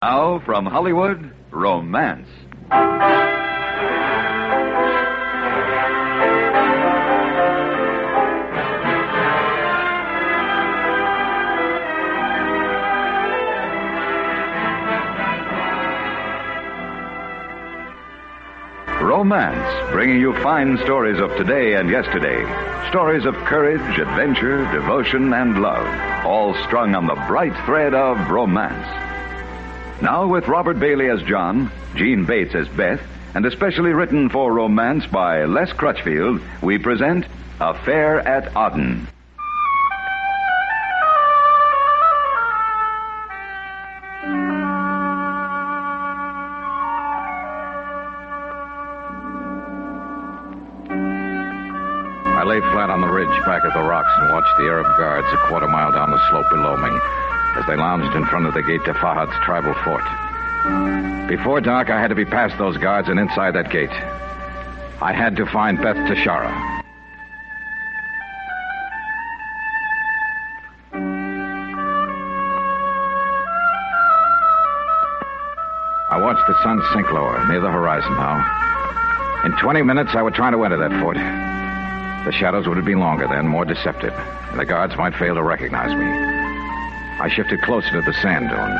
Now, from Hollywood, romance. Romance, bringing you fine stories of today and yesterday. Stories of courage, adventure, devotion, and love, all strung on the bright thread of romance. Now with Robert Bailey as John, Jeanne Bates as Beth, and especially written for romance by Les Crutchfield, we present Affair at Aden. I lay flat on the ridge back of the rocks and watched the Arab guards a quarter mile down the slope below me as they lounged in front of the gate to Fahad's tribal fort. Before dark, I had to be past those guards and inside that gate. I had to find Beth Tashara. I watched the sun sink lower, near the horizon now. In 20 minutes, I would try to enter that fort. The shadows would be longer then, more deceptive, and the guards might fail to recognize me. I shifted closer to the sand dune.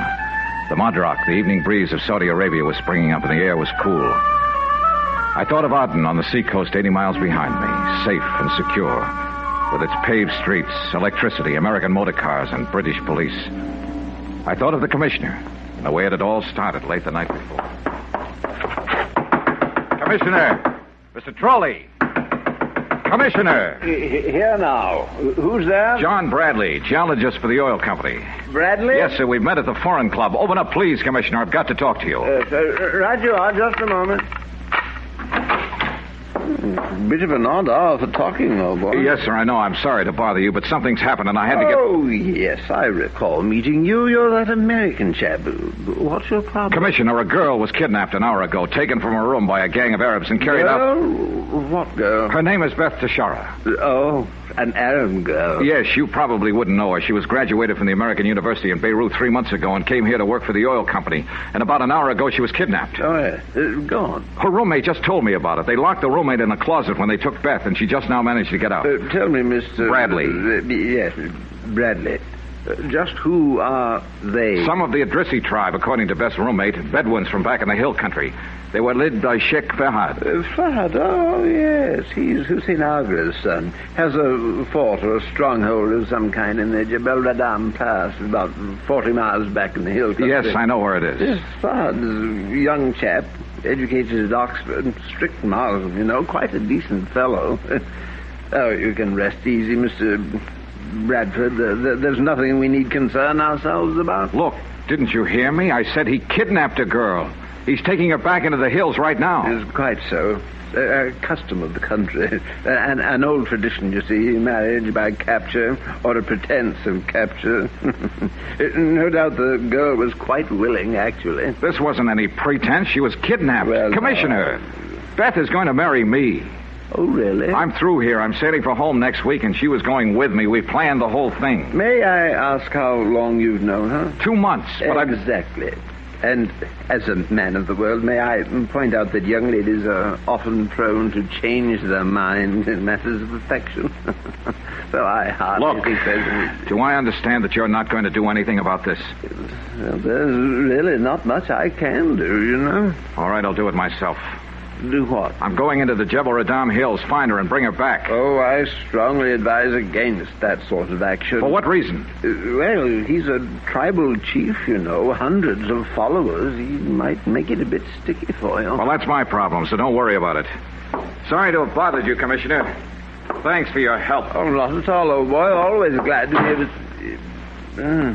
The Madrak, the evening breeze of Saudi Arabia, was springing up and the air was cool. I thought of Aden on the seacoast 80 miles behind me, safe and secure, with its paved streets, electricity, American motor cars, and British police. I thought of the commissioner and the way it had all started late the night before. Commissioner! Mr. Trolley! Commissioner! Here now. Who's there? John Bradley, geologist for the oil company. Bradley? Yes, sir. We've met at the Foreign Club. Open up, please, Commissioner. I've got to talk to you. Right you are. Just a moment. Bit of an odd hour for talking, old boy. Yes, sir, I know. I'm sorry to bother you, but something's happened and I had to get... Oh, yes, I recall meeting you. You're that American chap. What's your problem? Commissioner, a girl was kidnapped an hour ago, taken from her room by a gang of Arabs and carried out... What girl? Her name is Beth Tashara. Oh, an Arab girl. Yes, you probably wouldn't know her. She was graduated from the American University in Beirut 3 months ago and came here to work for the oil company. And about an hour ago, she was kidnapped. Oh, yes. Go on. Her roommate just told me about it. They locked the roommate in a closet when they took Beth, and she just now managed to get out. Tell me, Mr... Bradley. Yes, Bradley. Just who are they? Some of the Idrisi tribe, according to Beth's roommate, Bedouins from back in the hill country. They were led by Sheikh Fahad. Fahad? Oh, yes. He's Hussein Agra's son. Has a fort or a stronghold of some kind in the Jebel Radam Pass, about 40 miles back in the hill country. Yes, I know where it is. Yes, Fahad's a young chap, educated at Oxford, strict Muslim, you know, quite a decent fellow. Oh, you can rest easy, Mr. Bradford. There's nothing we need concern ourselves about. Look, didn't you hear me? I said he kidnapped a girl. He's taking her back into the hills right now. It's quite so. A custom of the country. An old tradition, you see, marriage by capture or a pretense of capture. No doubt the girl was quite willing, actually. This wasn't any pretense. She was kidnapped. Well, Commissioner, Beth is going to marry me. Oh, really? I'm through here. I'm sailing for home next week, and she was going with me. We planned the whole thing. May I ask how long you've known her? 2 months. But Exactly. And as a man of the world, may I point out that young ladies are often prone to change their mind in matters of affection. So I hardly think there's any... Do I understand that you're not going to do anything about this? Well, there's really not much I can do, you know. All right, I'll do it myself. Do what? I'm going into the Jebel Radam Hills, find her, and bring her back. Oh, I strongly advise against that sort of action. For what reason? Well, he's a tribal chief, you know, hundreds of followers. He might make it a bit sticky for you. Well, that's my problem, so don't worry about it. Sorry to have bothered you, Commissioner. Thanks for your help. Oh, not at all, old boy. Always glad to be able to...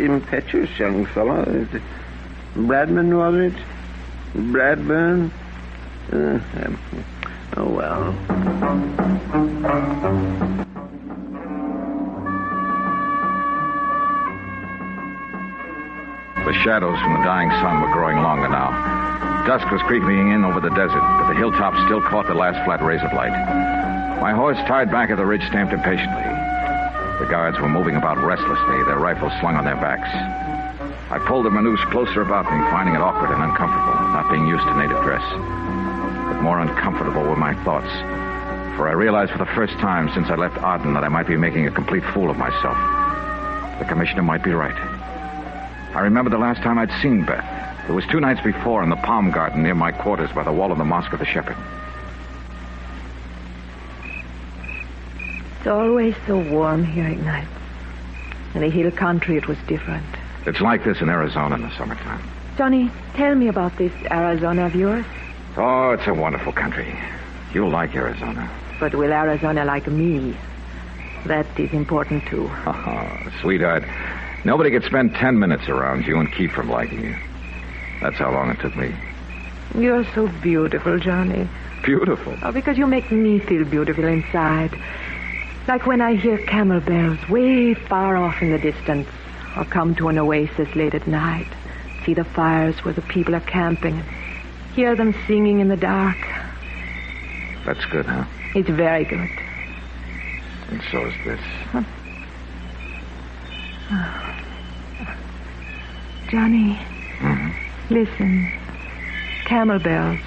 Impetuous young fellow. Bradman, was it? Bradburn? Oh, well. The shadows from the dying sun were growing longer now. Dusk was creeping in over the desert, but the hilltops still caught the last flat rays of light. My horse, tied back at the ridge, stamped impatiently. The guards were moving about restlessly, their rifles slung on their backs. I pulled the manouche closer about me, finding it awkward and uncomfortable, not being used to native dress. But more uncomfortable were my thoughts, for I realized for the first time since I left Aden that I might be making a complete fool of myself. The commissioner might be right. I remembered the last time I'd seen Beth. It was 2 nights before in the palm garden near my quarters by the wall of the Mosque of the Shepherd. It's always so warm here at night. In the hill country, it was different. It's like this in Arizona in the summertime. Johnny, tell me about this Arizona of yours. Oh, it's a wonderful country. You'll like Arizona. But will Arizona like me? That is important, too. Oh, sweetheart, nobody could spend 10 minutes around you and keep from liking you. That's how long it took me. You're so beautiful, Johnny. Beautiful? Oh, because you make me feel beautiful inside. Like when I hear camel bells way far off in the distance, or come to an oasis late at night, see the fires where the people are camping, hear them singing in the dark. That's good, huh? It's very good. And so is this. Huh? Oh. Johnny, listen. Camel bells.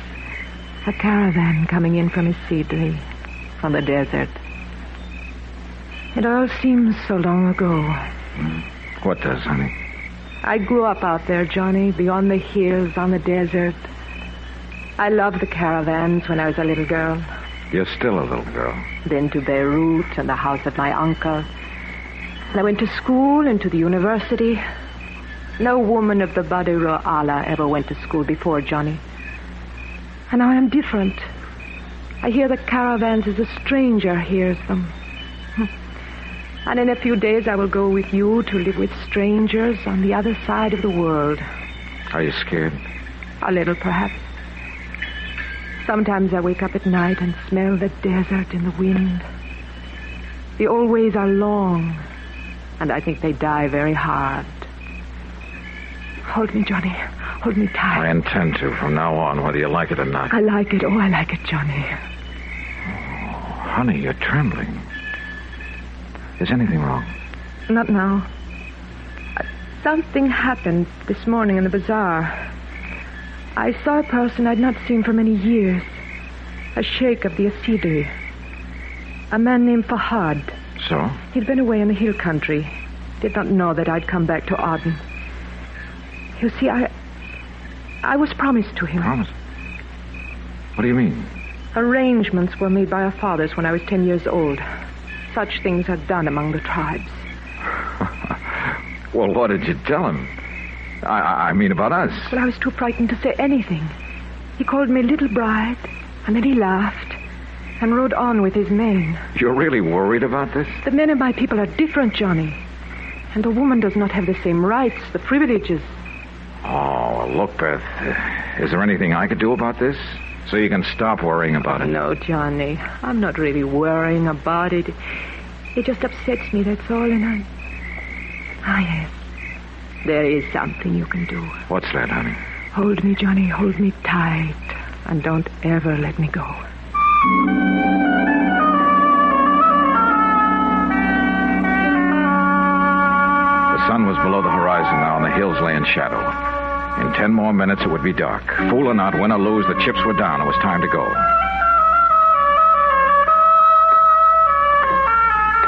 A caravan coming in from Isidri, from the desert. It all seems so long ago. What does, honey? I grew up out there, Johnny, beyond the hills, on the desert. I loved the caravans when I was a little girl. You're still a little girl. Then to Beirut and the house of my uncle. And I went to school and to the university. No woman of the Badiru Allah ever went to school before, Johnny. And now I'm different. I hear the caravans as a stranger hears them. And in a few days I will go with you to live with strangers on the other side of the world. Are you scared? A little, perhaps. Sometimes I wake up at night and smell the desert in the wind. The old ways are long, and I think they die very hard. Hold me, Johnny. Hold me tight. I intend to from now on, whether you like it or not. I like it. Oh, I like it, Johnny. Oh, honey, you're trembling. Is anything wrong? Not now. Something happened this morning in the bazaar. I saw a person I'd not seen for many years. A sheikh of the Asidri. A man named Fahad. So? He'd been away in the hill country. Did not know that I'd come back to Aden. You see, I was promised to him. Promised? What do you mean? Arrangements were made by our fathers when I was 10 years old. Such things are done among the tribes. Well, what did you tell him? I mean about us. Well, I was too frightened to say anything. He called me Little Bride, and then he laughed and rode on with his men. You're really worried about this? The men of my people are different, Johnny. And the woman does not have the same rights, the privileges. Oh, look, Beth. Is there anything I could do about this? So you can stop worrying about it? No, Johnny. I'm not really worrying about it. It just upsets me, that's all. And yes. There is something you can do. What's that, honey? Hold me, Johnny. Hold me tight. And don't ever let me go. The sun was below the horizon now, and the hills lay in shadow. In 10 more minutes, it would be dark. Fool or not, win or lose, the chips were down. It was time to go.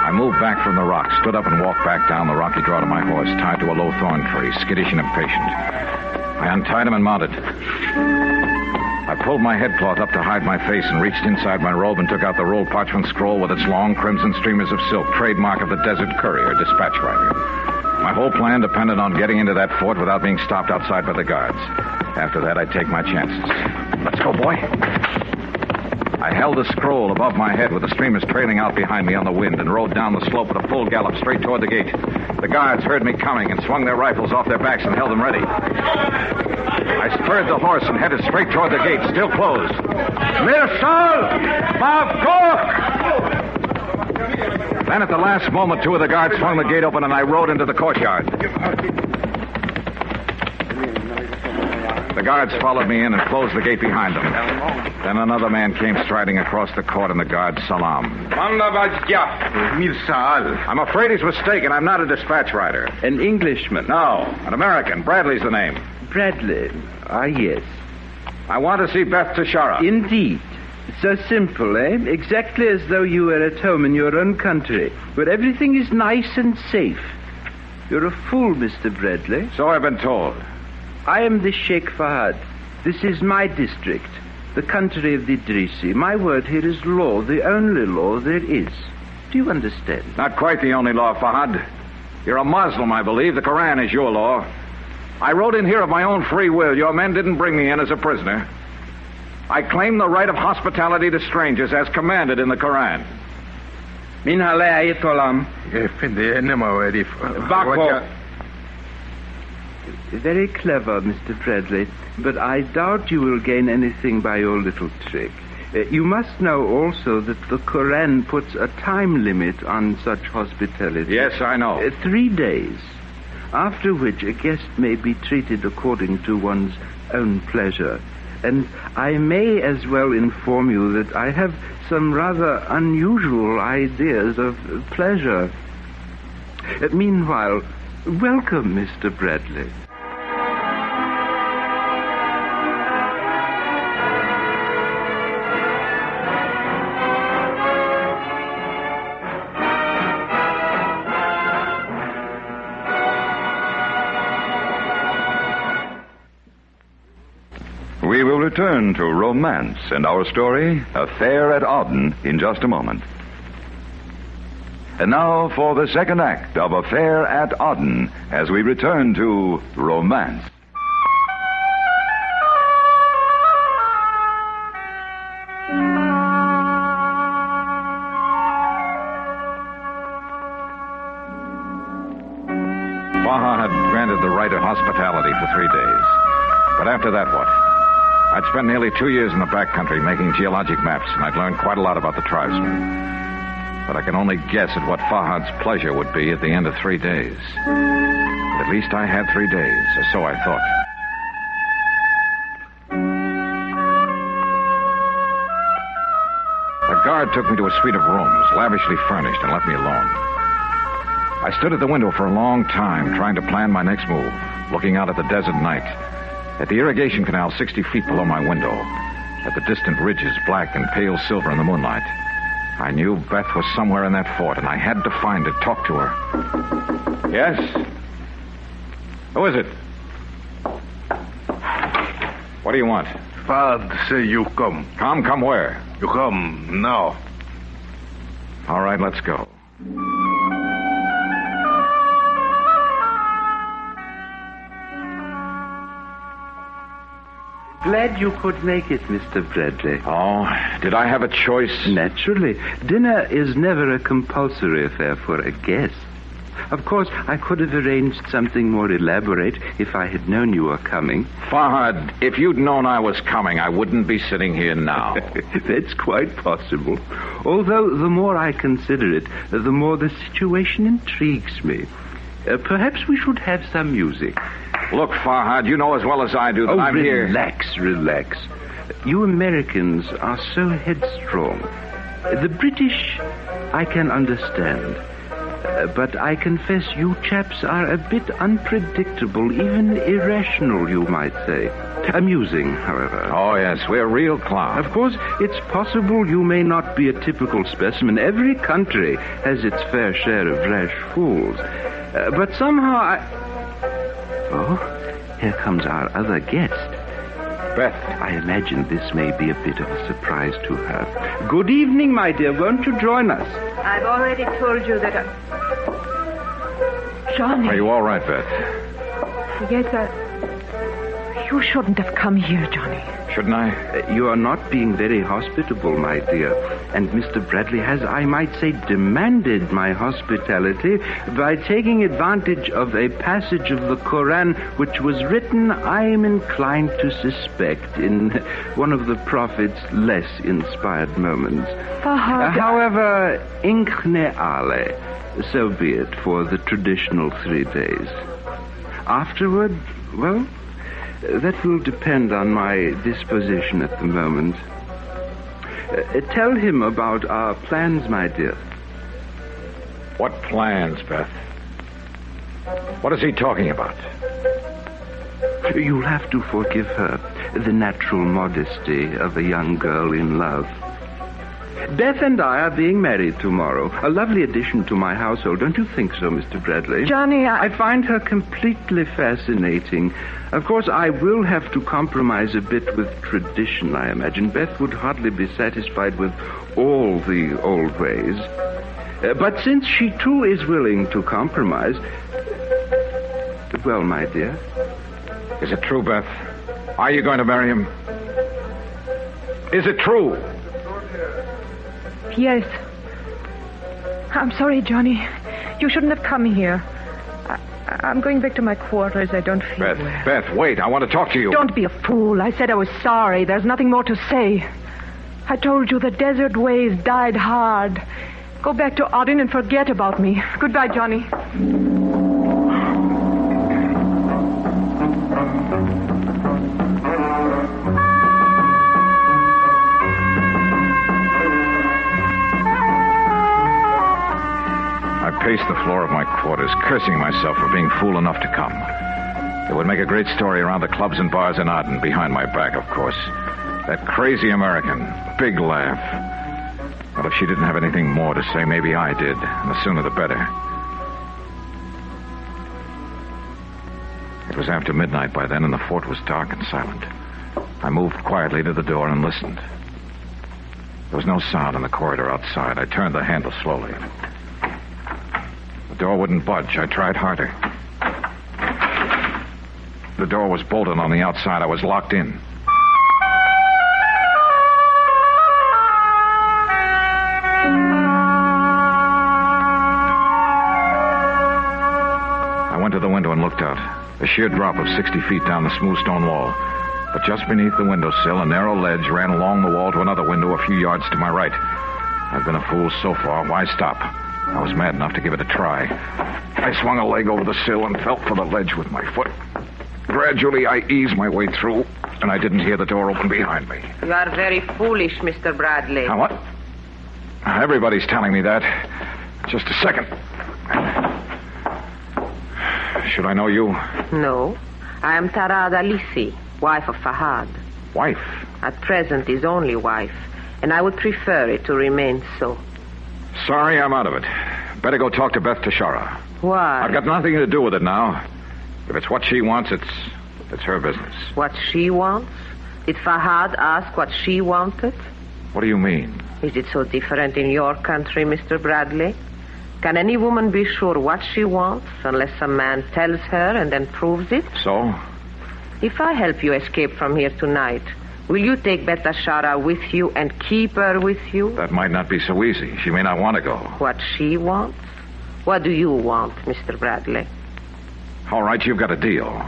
I moved back from the rock, stood up and walked back down the rocky draw to my horse, tied to a low thorn tree, skittish and impatient. I untied him and mounted. I pulled my headcloth up to hide my face and reached inside my robe and took out the rolled parchment scroll with its long crimson streamers of silk, trademark of the Desert Courier, dispatch rider. My whole plan depended on getting into that fort without being stopped outside by the guards. After that, I'd take my chances. Let's go, boy. I held the scroll above my head with the streamers trailing out behind me on the wind and rode down the slope at a full gallop straight toward the gate. The guards heard me coming and swung their rifles off their backs and held them ready. I spurred the horse and headed straight toward the gate, still closed. Mirsal! Bavkok! Then at the last moment, 2 of the guards swung the gate open and I rode into the courtyard. The The guards followed me in and closed the gate behind them. Then another man came striding across the court, and the guards salaamed. I'm afraid he's mistaken. I'm not a dispatch rider. An Englishman? No, an American. Bradley's the name. Bradley. Ah, yes. I want to see Beth Tashara. Indeed. So simple, eh? Exactly as though you were at home in your own country, where everything is nice and safe. You're a fool, Mr. Bradley. So I've been told. I am the Sheikh Fahad. This is my district, the country of the Idrisi. My word here is law, the only law there is. Do you understand? Not quite the only law, Fahad. You're a Muslim, I believe. The Koran is your law. I rode in here of my own free will. Your men didn't bring me in as a prisoner. I claim the right of hospitality to strangers as commanded in the Koran. Min hale ayatolam. Very clever, Mr. Bradley, but I doubt you will gain anything by your little trick. You must know also that the Koran puts a time limit on such hospitality. Yes, I know. 3 days, after which a guest may be treated according to one's own pleasure. And I may as well inform you that I have some rather unusual ideas of pleasure. Meanwhile, welcome, Mr. Bradley. We will return to romance and our story, Affair at Aden, in just a moment. And now for the second act of Affair at Aden, as we return to romance. Baha had granted the right of hospitality for 3 days. But after that, what? I'd spent nearly 2 years in the backcountry making geologic maps, and I'd learned quite a lot about the tribesmen. But I can only guess at what Fahad's pleasure would be at the end of 3 days. But at least I had 3 days, or so I thought. A guard took me to a suite of rooms, lavishly furnished, and left me alone. I stood at the window for a long time, trying to plan my next move, looking out at the desert night, at the irrigation canal 60 feet below my window, at the distant ridges, black and pale silver in the moonlight. I knew Beth was somewhere in that fort, and I had to find her, talk to her. Yes? Who is it? What do you want? Fahad say you come. Come where? You come now. All right, let's go. Glad you could make it, Mr. Bradley. Oh, did I have a choice? Naturally. Dinner is never a compulsory affair for a guest. Of course, I could have arranged something more elaborate if I had known you were coming. Fahad, if you'd known I was coming, I wouldn't be sitting here now. That's quite possible. Although the more I consider it, the more the situation intrigues me. Perhaps we should have some music. Look, Fahad, you know as well as I do that I'm here. Relax. You Americans are so headstrong. The British, I can understand. But I confess you chaps are a bit unpredictable, even irrational, you might say. Amusing, however. Oh, yes, we're real clowns. Of course, it's possible you may not be a typical specimen. Every country has its fair share of rash fools. But somehow Oh, here comes our other guest. Beth. I imagine this may be a bit of a surprise to her. Good evening, my dear. Won't you join us? I've already told you that Johnny. Are you all right, Beth? Yes, you shouldn't have come here, Johnny. Shouldn't I? You are not being very hospitable, my dear. And Mr. Bradley has, I might say, demanded my hospitality by taking advantage of a passage of the Koran which was written, I am inclined to suspect, in one of the Prophet's less inspired moments. However, inkne ale, so be it for the traditional 3 days. Afterward, well, That will depend on my disposition at the moment. Tell him about our plans, my dear. What plans, Beth? What is he talking about? You'll have to forgive her the natural modesty of a young girl in love. Beth and I are being married tomorrow. A lovely addition to my household, don't you think so, Mr. Bradley? Johnny, I find her completely fascinating. Of course, I will have to compromise a bit with tradition, I imagine. Beth would hardly be satisfied with all the old ways. But since she, too, is willing to compromise... Well, my dear... Is it true, Beth? Are you going to marry him? Is it true? Yes. I'm sorry, Johnny. You shouldn't have come here. I'm going back to my quarters. I don't feel well. Beth, wait. I want to talk to you. Don't be a fool. I said I was sorry. There's nothing more to say. I told you the desert ways died hard. Go back to Aden and forget about me. Goodbye, Johnny. I paced the floor of my quarters, cursing myself for being fool enough to come. It would make a great story around the clubs and bars in Aden, behind my back, of course. That crazy American, big laugh. Well, if she didn't have anything more to say, maybe I did, and the sooner the better. It was after midnight by then, and the fort was dark and silent. I moved quietly to the door and listened. There was no sound in the corridor outside. I turned the handle slowly. The door wouldn't budge. I tried harder. The door was bolted on the outside. I was locked in. I went to the window and looked out. A sheer drop of 60 feet down the smooth stone wall. But just beneath the windowsill, a narrow ledge ran along the wall to another window a few yards to my right. I've been a fool so far. Why stop? I was mad enough to give it a try. I swung a leg over the sill and felt for the ledge with my foot. Gradually, I eased my way through, and I didn't hear the door open behind me. You are very foolish, Mr. Bradley. Now, what? Everybody's telling me that. Just a second. Should I know you? No. I am Tarada Lissi, wife of Fahad. Wife? At present, his only wife. And I would prefer it to remain so. Sorry, I'm out of it. Better go talk to Beth Tashara. Why? I've got nothing to do with it now. If it's what she wants, it's her business. What she wants? Did Fahad ask what she wanted? What do you mean? Is it so different in your country, Mr. Bradley? Can any woman be sure what she wants unless a man tells her and then proves it? So? If I help you escape from here tonight, will you take Beth Tashara with you and keep her with you? That might not be so easy. She may not want to go. What she wants? What do you want, Mr. Bradley? All right, you've got a deal.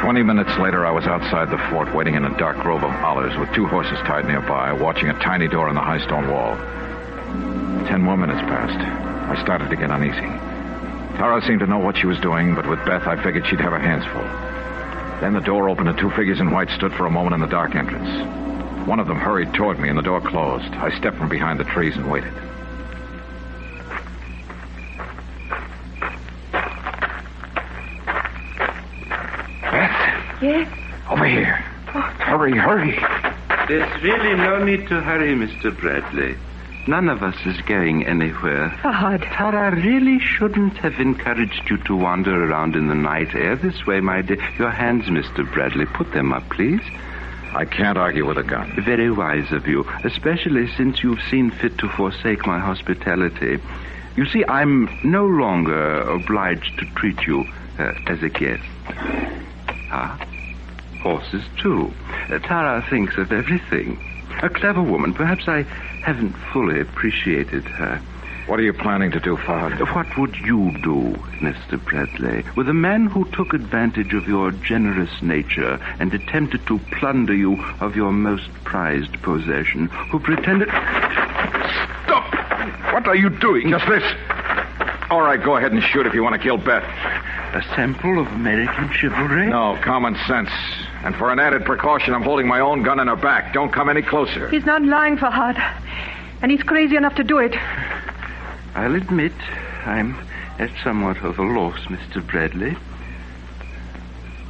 "20 minutes later, I was outside the fort, waiting in a dark grove of olives with 2 horses tied nearby, watching a tiny door in the high stone wall. 10 more minutes passed. I started to get uneasy. Tara seemed to know what she was doing, but with Beth, I figured she'd have her hands full. Then the door opened and 2 figures in white stood for a moment in the dark entrance. One of them hurried toward me and the door closed. I stepped from behind the trees and waited. Beth? Yes? Over here. Hurry, hurry. There's really no need to hurry, Mr. Bradley. None of us is going anywhere. Fahad. Tara really shouldn't have encouraged you to wander around in the night air this way, my dear. Your hands, Mr. Bradley. Put them up, please. I can't argue with a gun. Very wise of you, especially since you've seen fit to forsake my hospitality. You see, I'm no longer obliged to treat you as a guest. Horses, too. Tara thinks of everything. A clever woman. Perhaps I haven't fully appreciated her. What are you planning to do, Fahad? What would you do, Mr. Bradley, with a man who took advantage of your generous nature and attempted to plunder you of your most prized possession, who pretended... Stop! What are you doing? Just this. All right, go ahead and shoot if you want to kill Beth. A sample of American chivalry? No, common sense. And for an added precaution, I'm holding my own gun in her back. Don't come any closer. He's not lying, Fahad. And he's crazy enough to do it. I'll admit I'm at somewhat of a loss, Mr. Bradley.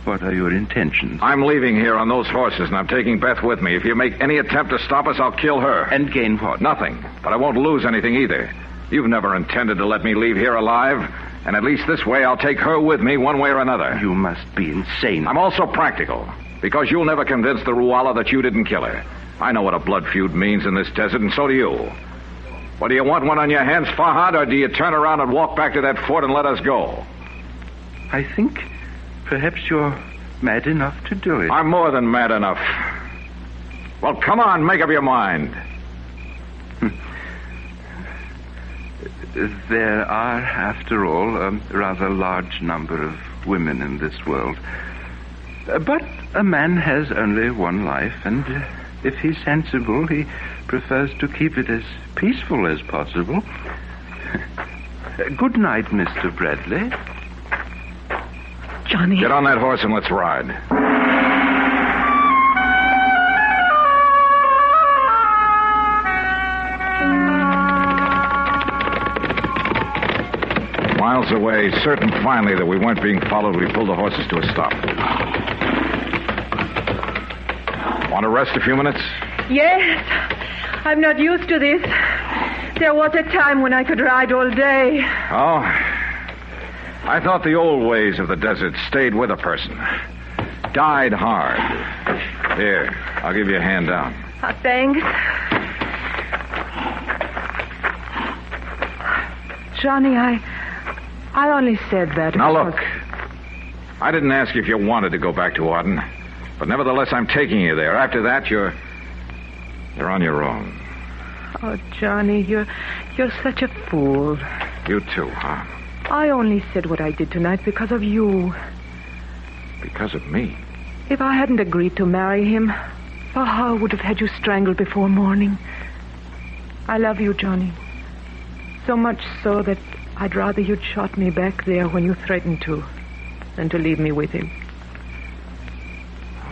What are your intentions? I'm leaving here on those horses, and I'm taking Beth with me. If you make any attempt to stop us, I'll kill her. And gain what? Nothing. But I won't lose anything either. You've never intended to let me leave here alive. And at least this way, I'll take her with me one way or another. You must be insane. I'm also practical. Because you'll never convince the Ruala that you didn't kill her. I know what a blood feud means in this desert, and so do you. Well, do you want one on your hands, Fahad, or do you turn around and walk back to that fort and let us go? I think perhaps you're mad enough to do it. I'm more than mad enough. Well, come on, make up your mind. There are, after all, a rather large number of women in this world. But a man has only one life, and if he's sensible, he prefers to keep it as peaceful as possible. Good night, Mr. Bradley. Johnny. Get on that horse and let's ride. Miles away, certain finally that we weren't being followed, we pulled the horses to a stop. Want to rest a few minutes? Yes. I'm not used to this. There was a time when I could ride all day. Oh? I thought the old ways of the desert stayed with a person. Died hard. Here, I'll give you a hand down. Thanks. Johnny, I only said that. Now look, I didn't ask if you wanted to go back to Aden, but nevertheless I'm taking you there. After that, you're on your own. Oh, Johnny, you're such a fool. You too, huh? I only said what I did tonight because of you. Because of me? If I hadn't agreed to marry him, Fahad would have had you strangled before morning. I love you, Johnny. So much so that I'd rather you'd shot me back there when you threatened to than to leave me with him.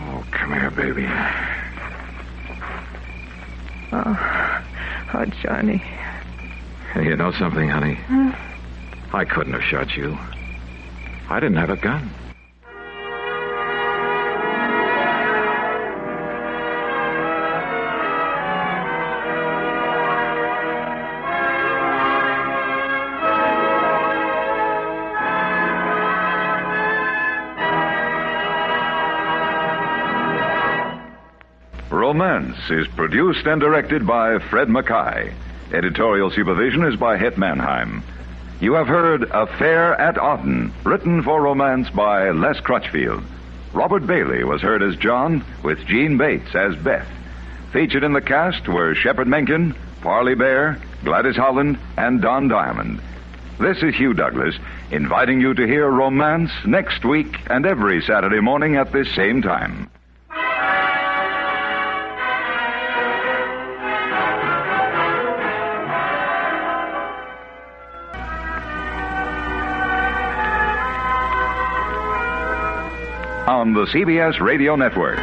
Oh, come here, baby. Oh, Johnny. Hey, you know something, honey? I couldn't have shot you. I didn't have a gun. Romance is produced and directed by Fred Mackay. Editorial supervision is by Het Mannheim. You have heard Affair at Aden, written for romance by Les Crutchfield. Robert Bailey was heard as John, with Jeanne Bates as Beth. Featured in the cast were Shepard Menken, Parley Bear, Gladys Holland, and Don Diamond. This is Hugh Douglas, inviting you to hear Romance next week and every Saturday morning at this same time. On the CBS Radio Network.